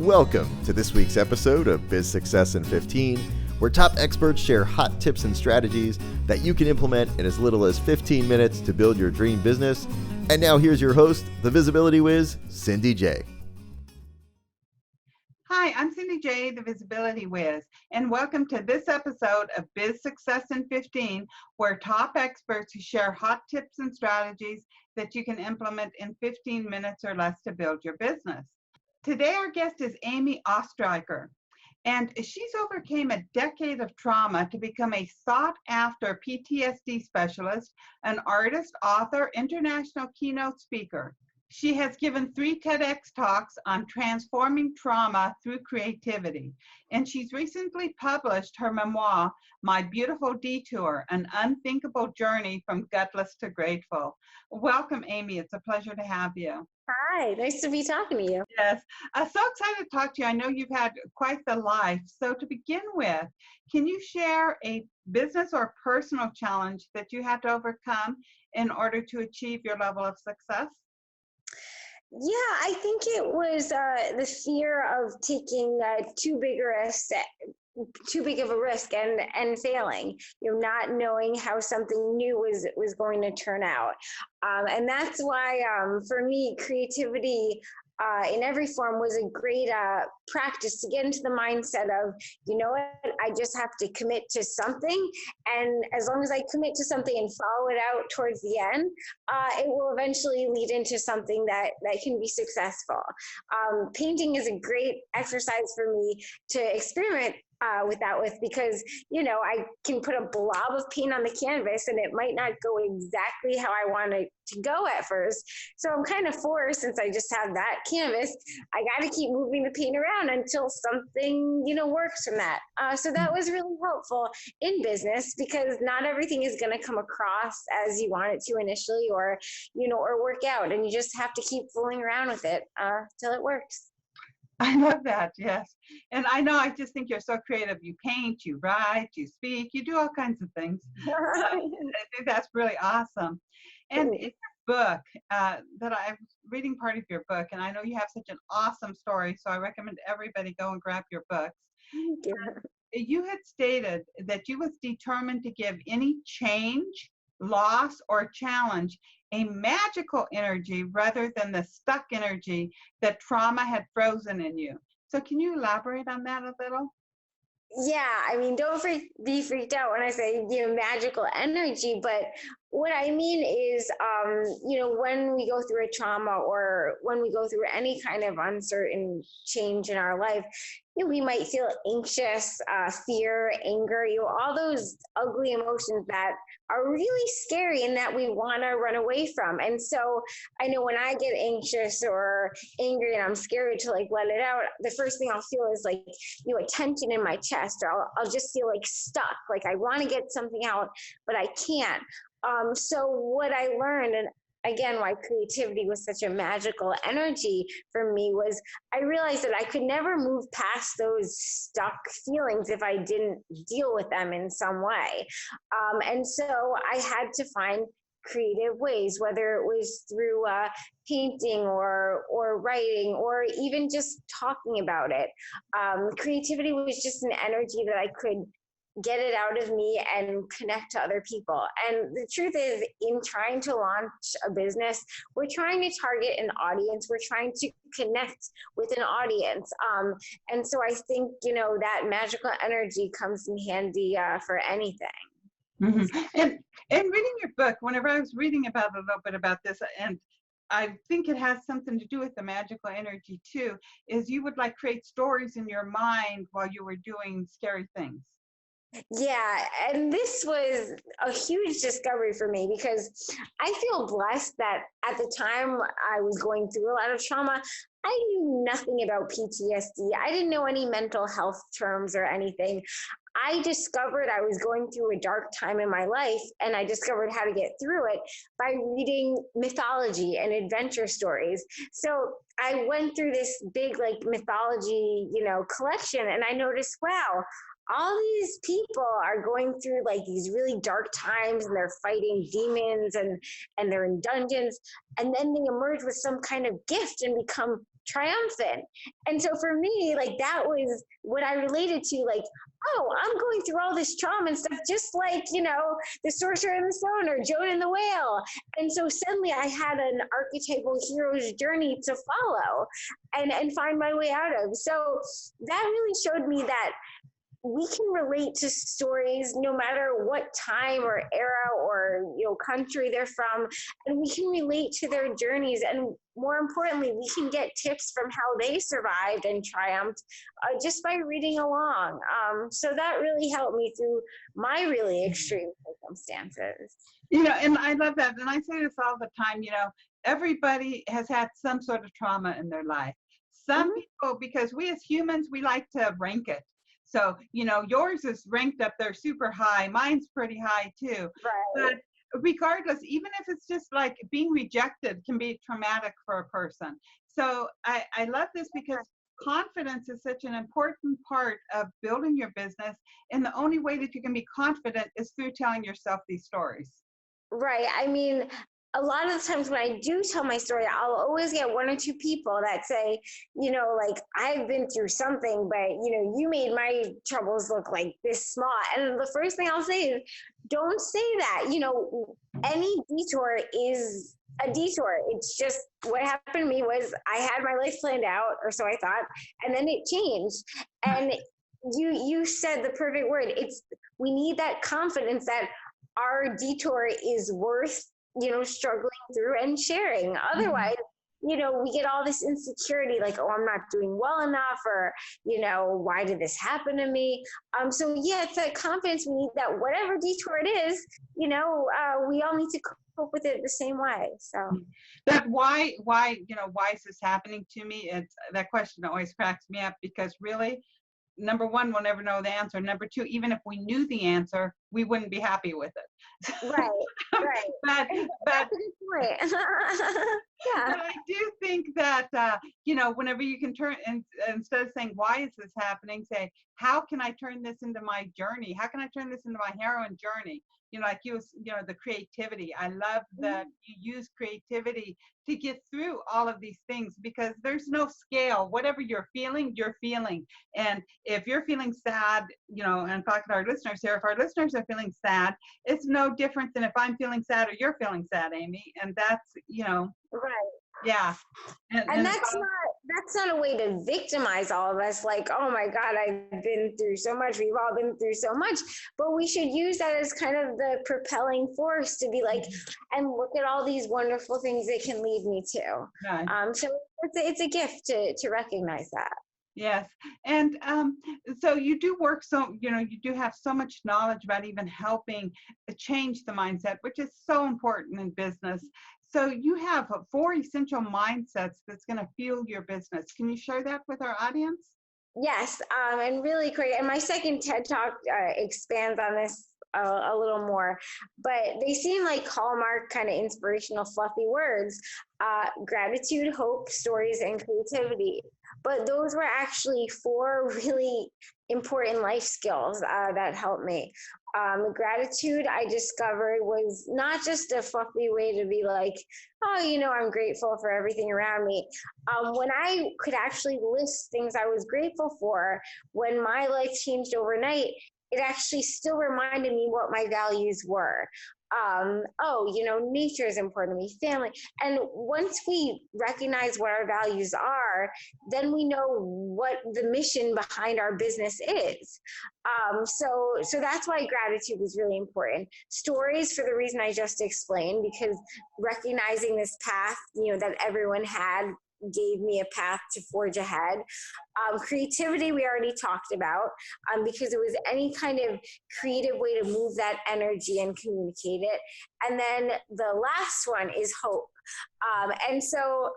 Welcome to this week's episode of Biz Success in 15, where top experts share hot tips and strategies that you can implement in as little as 15 minutes to build your dream business. And now here's your host, the Visibility Wiz, Cindy J. Hi, I'm Cindy J, the Visibility Wiz, and welcome to this episode of Biz Success in 15, where top experts share hot tips and strategies that you can implement in 15 minutes or less to build your business. Today, our guest is Amy Ostreicher, and she's overcame a decade of trauma to become a sought-after PTSD specialist, an artist, author, international keynote speaker. She has given 3 TEDx talks on transforming trauma through creativity, and she's recently published her memoir, My Beautiful Detour, An Unthinkable Journey from Gutless to Grateful. Welcome, Amy. It's a pleasure to have you. Hi, nice to be talking to you. Yes, I'm so excited to talk to you. I know you've had quite the life. So to begin with, can you share a business or personal challenge that you had to overcome in order to achieve your level of success? Yeah, I think it was the fear of taking too big of a risk and failing. Not knowing how something new was going to turn out, and that's why for me, creativity in every form was a great practice to get into the mindset of, I just have to commit to something. And as long as I commit to something and follow it out towards the end, it will eventually lead into something that can be successful. Painting is a great exercise for me to experiment with because I can put a blob of paint on the canvas and it might not go exactly how I want it to go at first. So I'm kind of forced, since I just have that canvas, I got to keep moving the paint around until something works from that. So that was really helpful in business, because not everything is going to come across as you want it to initially, or work out, and you just have to keep fooling around with it till it works. I love that, yes. And I just think you're so creative. You paint, you write, you speak, you do all kinds of things. I think that's really awesome. And in your book, that I was reading part of your book, and I know you have such an awesome story, so I recommend everybody go and grab your books. Thank you. You had stated that you was determined to give any change, loss, or challenge a magical energy rather than the stuck energy that trauma had frozen in you. So can you elaborate on that a little? Yeah, don't be freaked out when I say, magical energy, but what I mean is, when we go through a trauma or when we go through any kind of uncertain change in our life, we might feel anxious, fear, anger, all those ugly emotions that are really scary and that we want to run away from. And so I know when I get anxious or angry and I'm scared to let it out, the first thing I'll feel is a tension in my chest, or I'll just feel stuck. I want to get something out, but I can't. So what I learned, and again, why creativity was such a magical energy for me, was I realized that I could never move past those stuck feelings if I didn't deal with them in some way. And so I had to find creative ways, whether it was through painting or writing, or even just talking about it. Creativity was just an energy that I could get it out of me and connect to other people. And the truth is, in trying to launch a business, we're trying to target an audience. We're trying to connect with an audience. And so I think, that magical energy comes in handy for anything. Mm-hmm. And reading your book, whenever I was reading about a little bit about this, and I think it has something to do with the magical energy too, is you would create stories in your mind while you were doing scary things. Yeah, and this was a huge discovery for me, because I feel blessed that at the time I was going through a lot of trauma, I knew nothing about PTSD. I didn't know any mental health terms or anything. I discovered I was going through a dark time in my life, and I discovered how to get through it by reading mythology and adventure stories. So I went through this big mythology, collection, and I noticed, wow, all these people are going through these really dark times, and they're fighting demons and they're in dungeons, and then they emerge with some kind of gift and become triumphant. And so for me, like, that was what I related to, like, oh, I'm going through all this trauma and stuff, just like, the Sorcerer and the Stone or Joan and the Whale. And so suddenly I had an archetypal hero's journey to follow and find my way out of. So that really showed me that we can relate to stories no matter what time or era or country they're from, and we can relate to their journeys, and more importantly, we can get tips from how they survived and triumphed just by reading along. So that really helped me through my really extreme circumstances. And I love that, and I say this all the time. Everybody has had some sort of trauma in their life. Some people, because we as humans, we like to rank it. So, yours is ranked up there super high. Mine's pretty high too. Right. But regardless, even if it's just like being rejected can be traumatic for a person. So I love this because confidence is such an important part of building your business. And the only way that you can be confident is through telling yourself these stories. Right. I mean, a lot of the times when I do tell my story, I'll always get one or two people that say, like, I've been through something, but, you made my troubles look like this small. And the first thing I'll say is, don't say that. Any detour is a detour. It's just what happened to me was I had my life planned out, or so I thought, and then it changed. And you said the perfect word. We need that confidence that our detour is worth struggling through and sharing. Otherwise, we get all this insecurity, like, oh, I'm not doing well enough, or, why did this happen to me? So yeah, it's that confidence. We need that whatever detour it is, we all need to cope with it the same way. So that why is this happening to me? It's that question always cracks me up, because really, number one, we'll never know the answer. Number two, even if we knew the answer, we wouldn't be happy with it. Right. but That's a good point. Yeah. But I do think that, whenever you can turn, and instead of saying, why is this happening, say, how can I turn this into my journey? How can I turn this into my heroine journey? Like the creativity. I love that you use creativity to get through all of these things, because there's no scale. Whatever you're feeling, you're feeling. And if you're feeling sad, and talking to our listeners here, if our listeners are feeling sad, it's no different than if I'm feeling sad or you're feeling sad, Amy. And that's, Right. Yeah. And that's not a way to victimize all of us. Like, oh my God, I've been through so much. We've all been through so much. But we should use that as kind of the propelling force to be like, and look at all these wonderful things it can lead me to. Right. So it's a gift to recognize that. Yes. And so you do work, so, you do have so much knowledge about even helping change the mindset, which is so important in business. So you have 4 essential mindsets that's going to fuel your business. Can you share that with our audience? Yes, and really great. And my second TED Talk expands on this a little more, but they seem like hallmark kind of inspirational, fluffy words: gratitude, hope, stories, and creativity. But those were actually 4 really important life skills that helped me. Gratitude, I discovered, was not just a fluffy way to be like, oh, I'm grateful for everything around me. When I could actually list things I was grateful for, when my life changed overnight, it actually still reminded me what my values were. Nature is important to me, family. And once we recognize what our values are, then we know what the mission behind our business is. So that's why gratitude is really important. Stories, for the reason I just explained, because recognizing this path, that everyone had, gave me a path to forge ahead. Creativity, we already talked about, because it was any kind of creative way to move that energy and communicate it. And then the last one is hope. And so,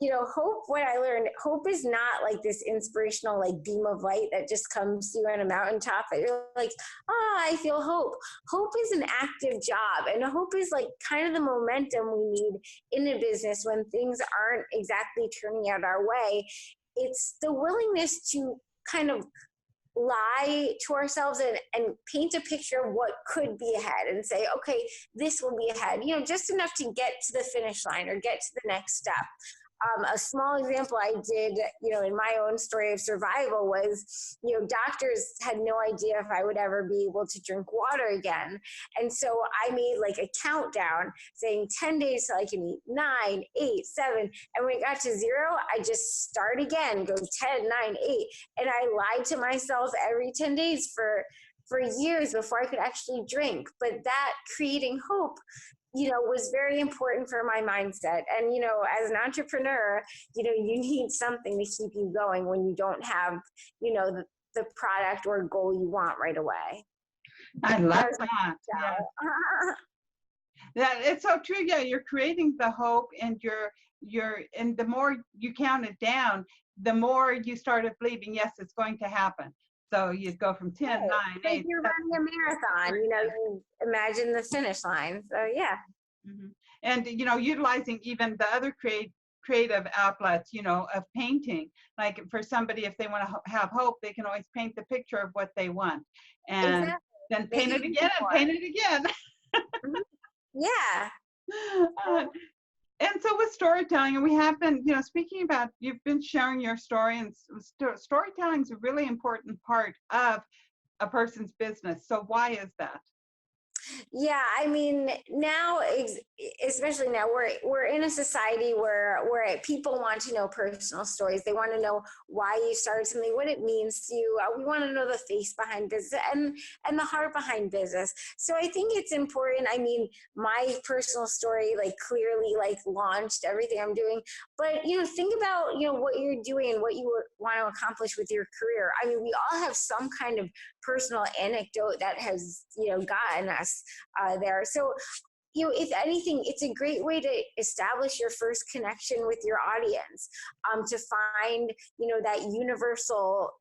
hope, what I learned, hope is not like this inspirational, like, beam of light that just comes to you on a mountaintop that you're like, I feel hope. Hope is an active job. And hope is like kind of the momentum we need in a business when things aren't exactly turning out our way. It's the willingness to kind of lie to ourselves and paint a picture of what could be ahead and say, okay, this will be ahead, just enough to get to the finish line or get to the next step. A small example I did, in my own story of survival was, doctors had no idea if I would ever be able to drink water again. And so I made like a countdown saying 10 days till I can eat, 9, 8, 7. And when it got to 0, I just start again, go 10, 9, 8. And I lied to myself every 10 days for years before I could actually drink. But that creating hope, was very important for my mindset. And, as an entrepreneur, you need something to keep you going when you don't have, the product or goal you want right away. I love that. Yeah. Yeah, it's so true. Yeah, you're creating the hope, and and the more you count it down, the more you started believing, yes, it's going to happen. So you go from 10, right. 9, 8. Like you're running a marathon, you imagine the finish line. So yeah. Mm-hmm. And, utilizing even the other creative outlets, of painting. Like for somebody, if they want to have hope, they can always paint the picture of what they want. And exactly. then paint it again and paint it again. Yeah. And so with storytelling, and we have been, speaking about, you've been sharing your story, and storytelling is a really important part of a person's business. So why is that? Yeah, I mean, now, especially now, we're in a society where people want to know personal stories. They want to know why you started something, what it means to you. We want to know the face behind business and the heart behind business. So I think it's important. I mean, my personal story, clearly, launched everything I'm doing. But think about what you're doing and what you want to accomplish with your career. I mean, we all have some kind of personal anecdote that has gotten us there. So, if anything, it's a great way to establish your first connection with your audience, to find, that universal,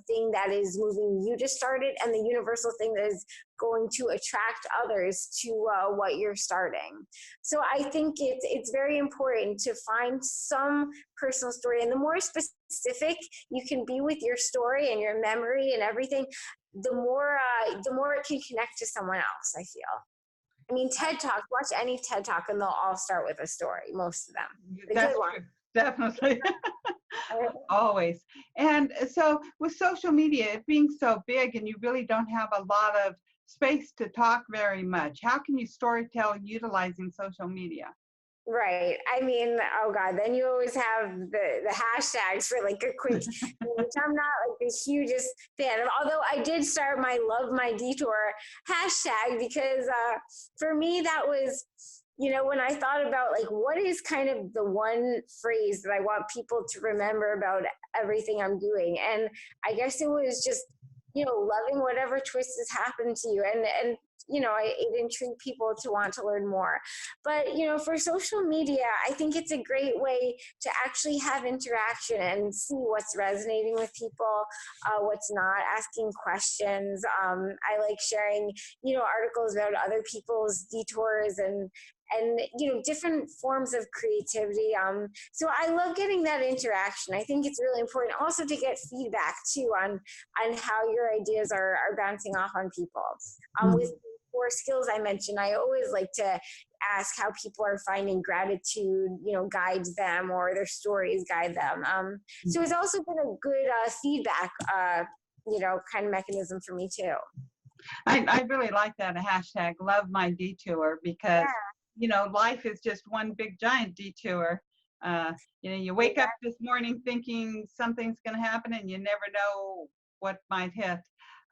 thing that is moving you to start it, and the universal thing that is going to attract others to what you're starting. So I think it's very important to find some personal story, and the more specific you can be with your story and your memory and everything, the more it can connect to someone else, I feel. I mean, TED Talk, watch any TED Talk and they'll all start with a story, most of them. That's true. Definitely. Always. And so with social media, it being so big and you really don't have a lot of space to talk very much, how can you storytell utilizing social media? Right. I mean, oh God, then you always have the hashtags for a quick, which I'm not the hugest fan of. Although I did start my Love My Detour hashtag because for me, that was, when I thought about what is kind of the one phrase that I want people to remember about everything I'm doing. And I guess it was just, loving whatever twists has happened to you. And it intrigued people to want to learn more. But, for social media, I think it's a great way to actually have interaction and see what's resonating with people, what's not, asking questions. I like sharing, articles about other people's detours and different forms of creativity. So I love getting that interaction. I think it's really important also to get feedback too on how your ideas are bouncing off on people. With 4 skills I mentioned, I always like to ask how people are finding gratitude, guides them, or their stories guide them. So it's also been a good feedback, kind of mechanism for me too. I really like that hashtag Love My Detour because life is just one big giant detour. You wake up this morning thinking something's going to happen and you never know what might hit.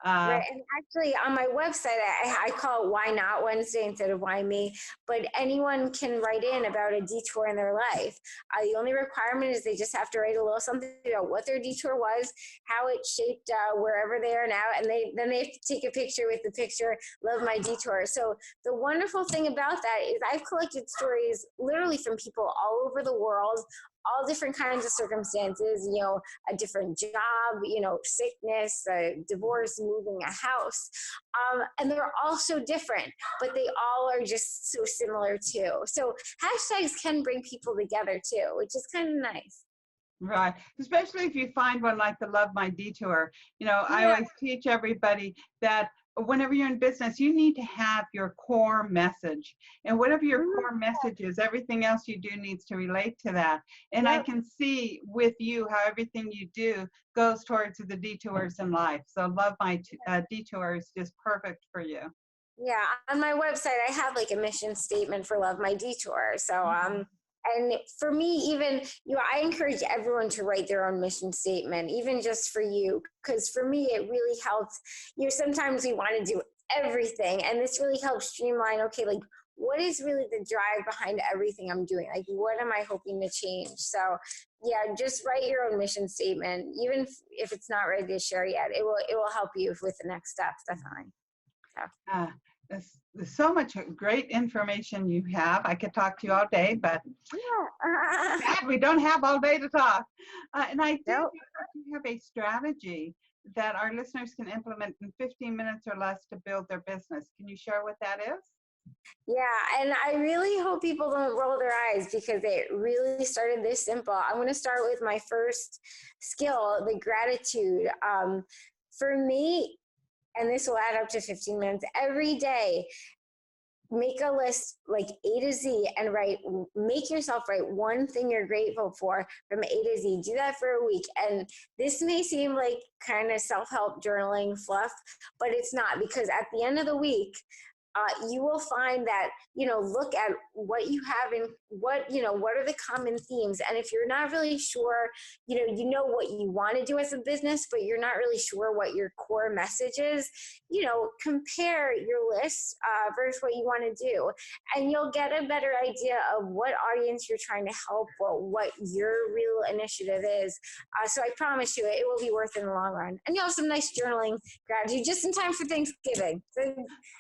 Right. And actually on my website, I call it Why Not Wednesday instead of Why Me, but anyone can write in about a detour in their life. The only requirement is they just have to write a little something about what their detour was, how it shaped wherever they are now, and then they have to take a picture with the picture, Love My Detour. So the wonderful thing about that is I've collected stories literally from people all over the world, all different kinds of circumstances, a different job, sickness, divorce, moving a house. And they're all so different, but they all are just so similar too. So hashtags can bring people together too, which is kind of nice. Right. Especially if you find one like the Love My Detour. I always teach everybody that whenever you're in business, you need to have your core message. And whatever your core message is, everything else you do needs to relate to that. And I can see with you how everything you do goes towards the detours in life. So Love My Detours is just perfect for you. Yeah, on my website, I have like a mission statement for Love My Detour. So, and for me, even, I encourage everyone to write their own mission statement, even just for you, because for me, it really helps. Sometimes we want to do everything, and this really helps streamline, okay, like, what is really the drive behind everything I'm doing? Like, what am I hoping to change? So, yeah, just write your own mission statement, even if it's not ready to share yet. It will help you with the next steps, definitely. There's so much great information you have. I could talk to you all day, but sad we don't have all day to talk. And I do know that you have a strategy that our listeners can implement in 15 minutes or less to build their business. Can you share what that is? Yeah, and I really hope people don't roll their eyes, because it really started this simple. I'm going to start with my first skill, the gratitude. For me, and this will add up to 15 minutes every day, make a list like A to Z and make yourself write one thing you're grateful for from A to Z. Do that for a week. And this may seem like kind of self-help journaling fluff, but it's not, because at the end of the week, you will find that, look at what you have and what are the common themes. And if you're not really sure, you know what you want to do as a business, but you're not really sure what your core message is, compare your list versus what you want to do. And you'll get a better idea of what audience you're trying to help, what your real initiative is. So I promise you, it will be worth it in the long run. And you'll have some nice journaling gratitude just in time for Thanksgiving. So,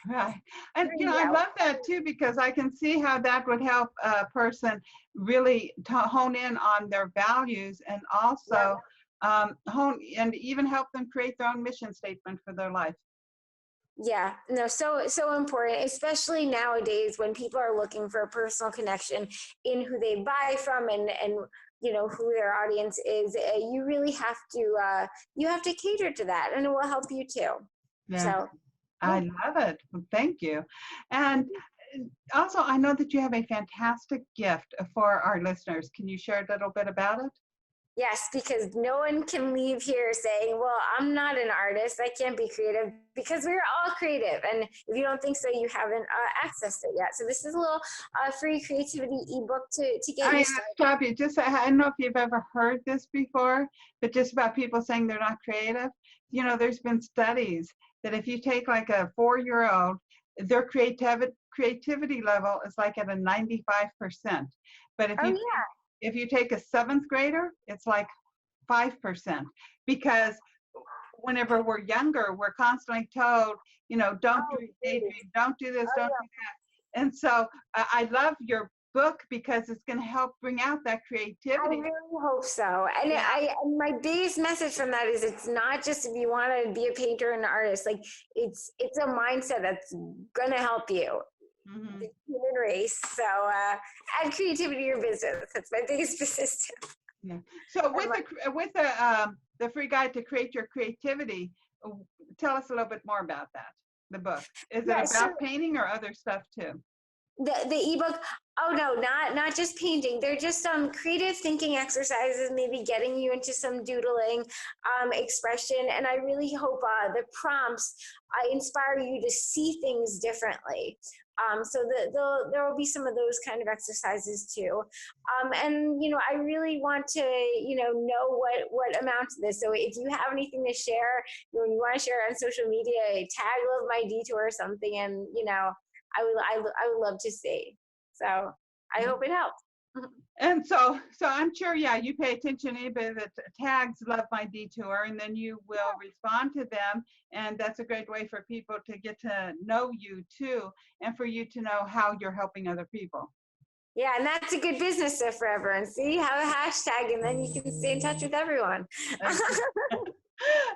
right. And, I love that too, because I can see how that would help a person really hone in on their values, and also hone and even help them create their own mission statement for their life. Yeah, no, so important, especially nowadays when people are looking for a personal connection in who they buy from and who their audience is. You really have to cater to that, and it will help you too. Yeah. So I love it. Well, thank you. And also, I know that you have a fantastic gift for our listeners. Can you share a little bit about it? Yes, because no one can leave here saying, well, I'm not an artist, I can't be creative, because we're all creative. And if you don't think so, you haven't accessed it yet. So this is a little free creativity ebook to get you started. Stop you. I don't know if you've ever heard this before, but just about people saying they're not creative. There's been studies that if you take like a 4-year-old, their creativity level is like at a 95%. But if you take a 7th grader, it's like 5%, because whenever we're younger, we're constantly told, don't do daydream, don't do this, don't do that. And so I love your book because it's going to help bring out that creativity. I really hope so. And my biggest message from that is, it's not just if you want to be a painter and an artist, like it's a mindset that's going to help you. Mm-hmm. The human race. So add creativity to your business. That's my biggest business tip. Yeah. So with the free guide to create your creativity, tell us a little bit more about that. The book, is it about painting or other stuff too? The ebook, oh no, not just painting. They're just creative thinking exercises, maybe getting you into some doodling, expression. And I really hope the prompts inspire you to see things differently. So there will be some of those kind of exercises too. And, I really want to, know what amounts to this. So if you have anything to share, when you want to share on social media, tag Love My Detour or something, and, I would love to see. So I hope it helps. And so I'm sure, you pay attention to anybody that tags Love My Detour, and then you will respond to them. And that's a great way for people to get to know you too, and for you to know how you're helping other people. Yeah, and that's a good business tip for everyone. See, have a hashtag, and then you can stay in touch with everyone.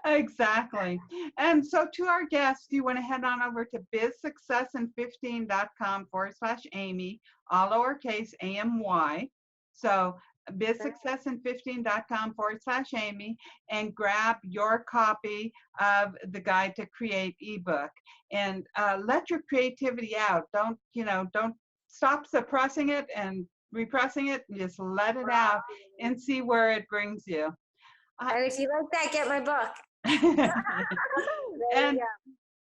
Exactly. And so to our guests, you want to head on over to bizsuccessin15.com/Amy, all lowercase AMY. So bizsuccessin15.com/Amy and grab your copy of the Guide to Create ebook, and let your creativity out. Don't stop suppressing it and repressing it. Just let it out and see where it brings you. And if you like that, get my book.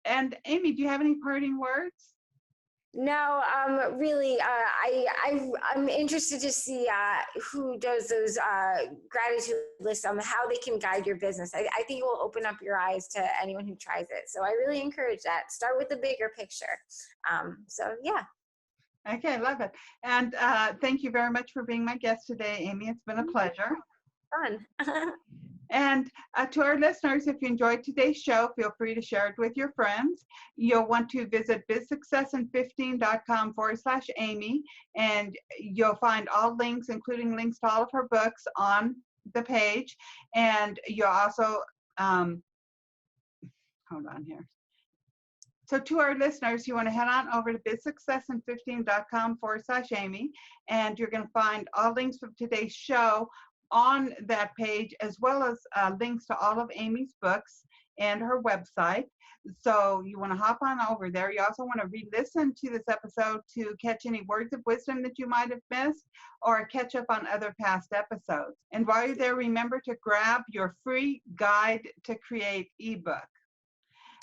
And Amy, do you have any parting words? No, really, I'm interested to see who does those gratitude lists on how they can guide your business. I think it will open up your eyes to anyone who tries it. So I really encourage that. Start with the bigger picture. So yeah. Okay, I love it. And thank you very much for being my guest today, Amy. It's been a pleasure. Fun. And to our listeners, if you enjoyed today's show, feel free to share it with your friends. You'll want to visit bizsuccessin15.com/Amy, and you'll find all links, including links to all of her books, on the page. And you'll also, hold on here. So to our listeners, you want to head on over to bizsuccessin15.com/Amy, and you're going to find all links from today's show on that page, as well as links to all of Amy's books and her website. So you want to hop on over there. You also want to re-listen to this episode to catch any words of wisdom that you might have missed, or catch up on other past episodes. And while you're there, remember to grab your free Guide to Create ebook.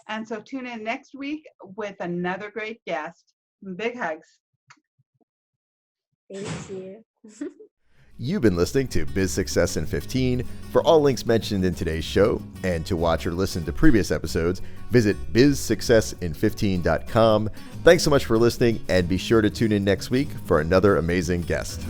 And so tune in next week with another great guest. Big hugs. Thank you. You've been listening to Biz Success in 15. For all links mentioned in today's show and to watch or listen to previous episodes, visit bizsuccessin15.com. Thanks so much for listening, and be sure to tune in next week for another amazing guest.